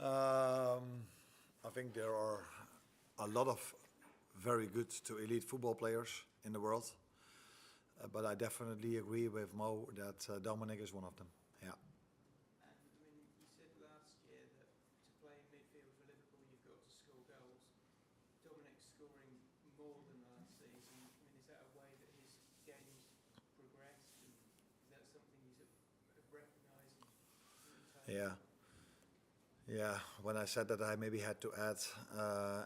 I think there are a lot of very good to elite football players in the world, but I definitely agree with Mo that Dominic is one of them. Yeah. I mean, you said last year that to play in midfield for Liverpool, you've got to score goals. Dominic's scoring more than last season. I mean, is that a way that his game's progressed? And is that something you sort of recognise? Yeah. Yeah, when I said that, I maybe had to add,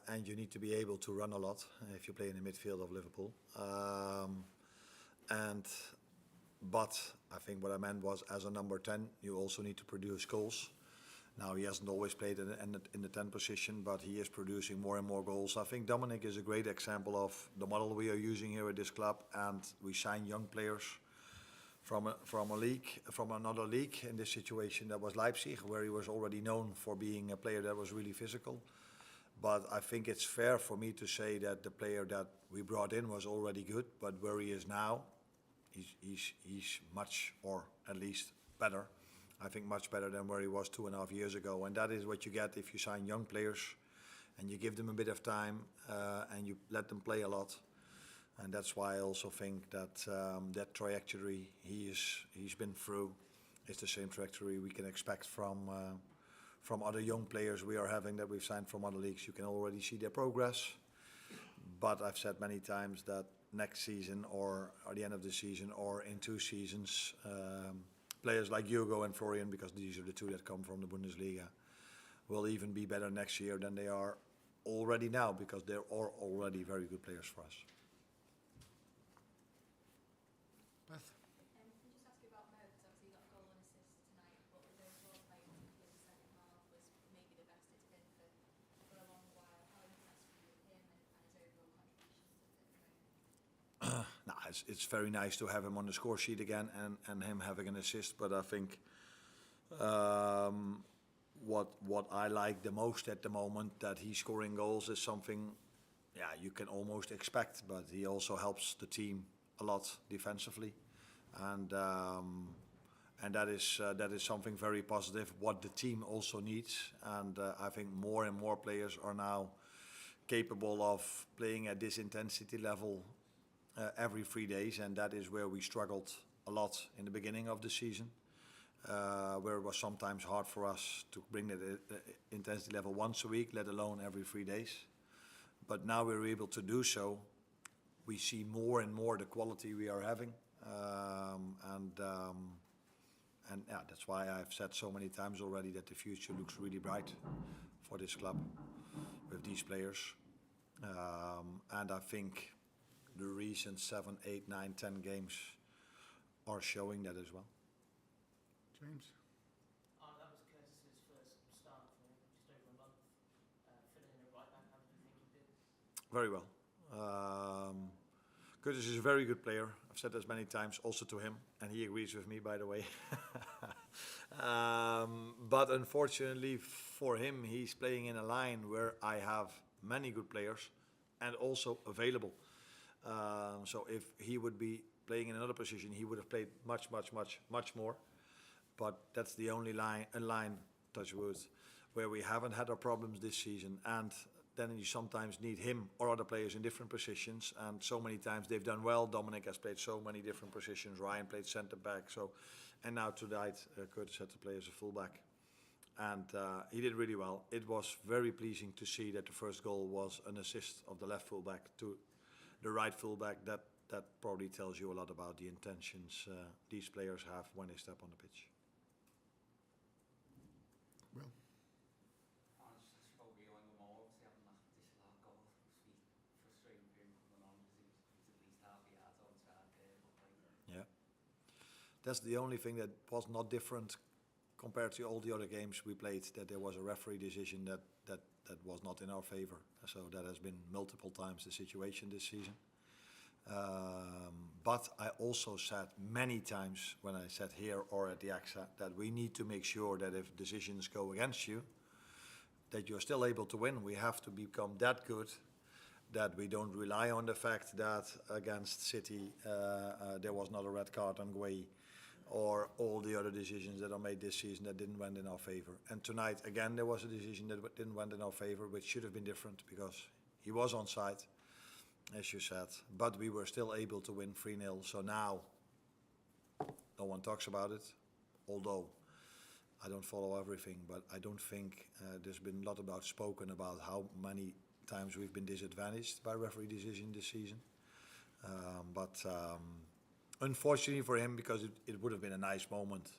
and you need to be able to run a lot if you play in the midfield of Liverpool. But I think what I meant was, as a number 10, you also need to produce goals. Now, he hasn't always played in the 10 position, but he is producing more and more goals. I think Dominic is a great example of the model we are using here at this club, and we sign young players from another league. In this situation, that was Leipzig, where he was already known for being a player that was really physical. But I think it's fair for me to say that the player that we brought in was already good, but where he is now, he's much, or at least better. I think much better than where he was 2.5 years ago. And that is what you get if you sign young players and you give them a bit of time and you let them play a lot. And that's why I also think that that trajectory he's been through is the same trajectory we can expect from other young players we are having that we've signed from other leagues. You can already see their progress. But I've said many times that next season or at the end of the season or in 2 seasons, players like Hugo and Florian, because these are the 2 that come from the Bundesliga, will even be better next year than they are already now, because they are already very good players for us. Beth? Can I just ask you about Mo, because obviously you got a goal and assist tonight, but his overall play, particularly the second half, was maybe the best it's been for a long while. How impressed were you with him and his overall contributions at the moment? No, it's very nice to have him on the score sheet again and him having an assist, but I think what I like the most at the moment, that he's scoring goals, is something you can almost expect, but he also helps the team a lot defensively, and that is something very positive, what the team also needs. And I think more and more players are now capable of playing at this intensity level every 3 days, and that is where we struggled a lot in the beginning of the season, where it was sometimes hard for us to bring the intensity level once a week, let alone every 3 days. But now we're able to do so. We see more and more the quality we are having, and that's why I've said so many times already that the future looks really bright for this club with these players. And I think the recent 7, 8, 9, 10 games are showing that as well. James? That was Curtis's first start for just over a month, filling in a right back. How did you think he did? Very well. Curtis is a very good player. I've said this many times also to him, and he agrees with me, by the way. But unfortunately for him, he's playing in a line where I have many good players and also available. So if he would be playing in another position, he would have played much more. But that's the only line, touch wood, where we haven't had our problems this season. And then you sometimes need him or other players in different positions. And so many times they've done well. Dominic has played so many different positions. Ryan played centre back. And now tonight, Curtis had to play as a fullback. And he did really well. It was very pleasing to see that the first goal was an assist of the left fullback to the right fullback. That probably tells you a lot about the intentions these players have when they step on the pitch. Well. Yeah, that's the only thing that was not different compared to all the other games we played, that there was a referee decision that was not in our favor. So that has been multiple times the situation this season. But I also said many times when I sat here or at the AXA that we need to make sure that if decisions go against you, that you're still able to win. We have to become that good that we don't rely on the fact that against City there was not a red card on Gueye, or all the other decisions that are made this season that didn't went in our favor. And tonight, again, there was a decision that didn't went in our favor, which should have been different because he was onside, as you said. But we were still able to win 3-0. So now, no one talks about it, although I don't follow everything, but I don't think there's been a lot spoken about how many times we've been disadvantaged by referee decision this season. Unfortunately for him, because it would have been a nice moment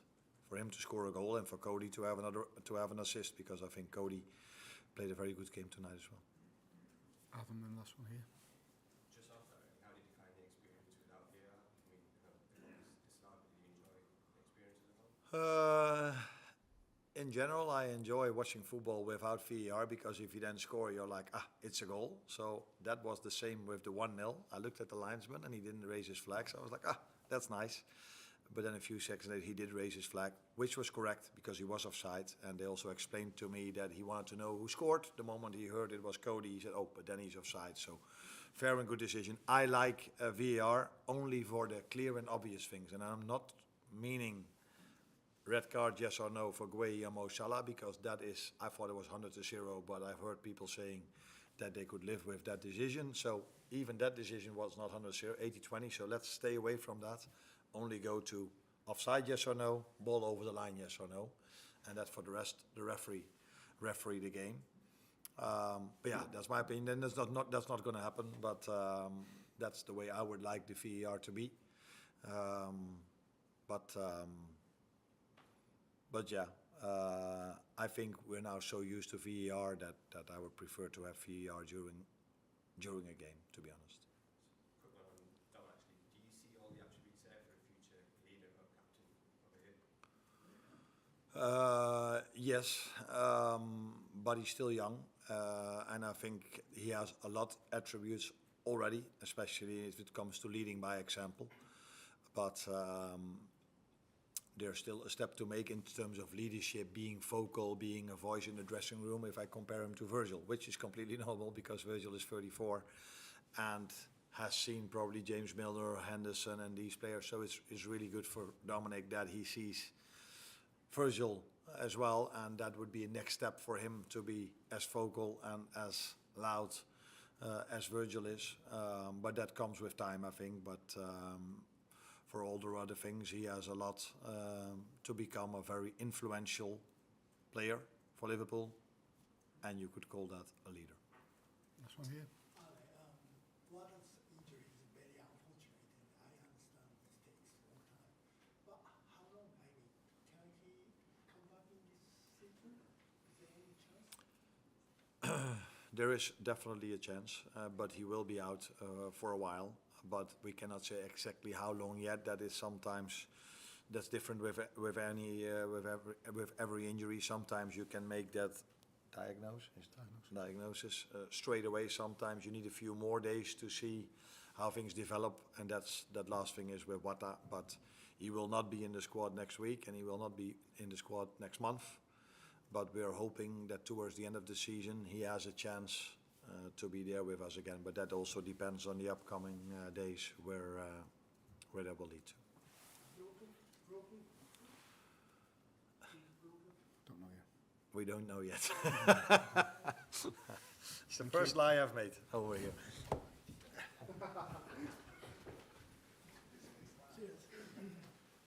for him to score a goal and for Cody to have an assist, because I think Cody played a very good game tonight as well. Adam, and last one here. Just after, how did you find the experience without VAR? I mean, it's not that you enjoy the experience at all? In general, I enjoy watching football without VAR because if you then score, you're like, it's a goal. So that was the same with the 1-0. I looked at the linesman and he didn't raise his flag. So I was like, that's nice. But then a few seconds later, he did raise his flag, which was correct because he was offside. And they also explained to me that he wanted to know who scored. The moment he heard it was Cody, he said, but then he's offside. So fair and good decision. I like VAR only for the clear and obvious things. And I'm not meaning red card, yes or no, for Gueye and Mo Salah, because that is, I thought it was 100-0, but I've heard people saying that they could live with that decision. So even that decision was not 100-0, 80-20, so let's stay away from that. Only go to offside, yes or no, ball over the line, yes or no. And that for the rest, the referee the game. But yeah, that's my opinion. And that's not going to happen, but that's the way I would like the VAR to be. But yeah, I think we're now so used to VAR that I would prefer to have VAR during a game, to be honest. Quick one on Dom, actually. Do you see all the attributes there for a future leader or captain over here? Yes, but he's still young, and I think he has a lot of attributes already, especially if it comes to leading by example. But there's still a step to make in terms of leadership, being vocal, being a voice in the dressing room, if I compare him to Virgil, which is completely normal because Virgil is 34 and has seen probably James Milner, Henderson and these players. So it's really good for Dominic that he sees Virgil as well, and that would be a next step for him to be as vocal and as loud as Virgil is. But that comes with time, I think. But for all the other things, he has a lot to become a very influential player for Liverpool, and you could call that a leader. Last one here. Water's injury is very unfortunate, and I understand this takes a long time. But how long, I mean, can he come back in this season? Is there any chance? There is definitely a chance, but he will be out for a while. But we cannot say exactly how long yet. That is sometimes that's different with every injury. Sometimes you can make that diagnosis straight away. Sometimes you need a few more days to see how things develop, and that last thing is with Wata. But he will not be in the squad next week, and he will not be in the squad next month. But we are hoping that towards the end of the season he has a chance to be there with us again. But that also depends on the upcoming days where that will lead to. Broken? Don't know yet. We don't know yet. It's the first lie I've made over here.